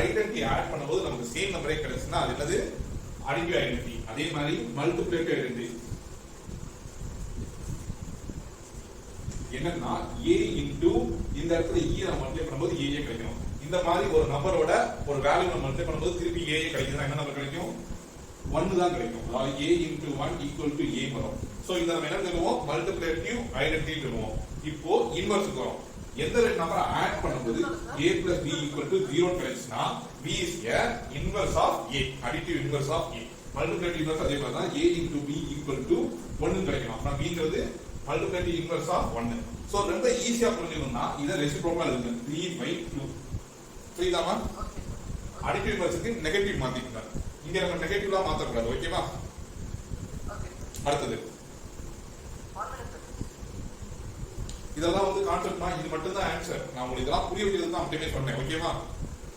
Identity add பண்ணும்போது நமக்கு same நம்பரே கிடைச்சுன்னா அது என்னது அடிட்டிவ் ஐடென்டிட்டி. அதே மாதிரி மல்டிப்ளிகேட்டிவ் ஐடென்டிட்டி என்னன்னா a இன்டு இந்த இடத்துல e நம்ம மல்டிப்ளை பண்ணும்போது a கிடைக்கும். இந்த மாதிரி ஒரு நம்பரோட ஒரு வேல்யூ நம்ம மல்டிப்ளை பண்ணும்போது திருப்பி a கிடைக்குதுன்னா என்ன நம்பர் கிடைக்கும்? 1 தான் கிடைக்கும். அதாவது a into 1 equal to a வரும். சோ இத நம்ம என்ன சொல்லுவோம்? மல்டிப்ளிகேட்டிவ் ஐடென்டிட்டி சொல்லுவோம். இப்போ இன்வெர்ஸ்க்கு வரோம். எந்த ரெண்டு நம்பரை ஆட் பண்ணும்போது a plus b equal to 0 கிடைச்சுனா b is a inverse of a, additive inverse of a. Multiplicative inverse அதே மாதிரி தான் a into b equal to 1 கிடைக்கும். அப்ப bங்கிறது மல்டிப்ளிகேட்டிவ் இன்வெர்ஸ் ஆஃப் 1. சோ ரொம்ப ஈஸியா புரிஞ்சுக்கணும்னா இத ரெசிப்ரோக்கல் எழுதுங்க 3/2. புரியுதாமா? அடிட்டிவ் இன்வெர்ஸ்க்கு நெகட்டிவ் மாத்திக்கங்க. இங்க நம்ம நெகட்டிவ்லாம் மாத்த கூடாது. ஓகேவா? அடுத்தது இதெல்லாம் வந்து கான்செப்ட்னா இது மட்டும் தான் ஆன்சர். நான் உங்களுக்கு இதெல்லாம் புரிய வைக்கிறது தான் அப்படியே சொன்னேன். ஓகேவா?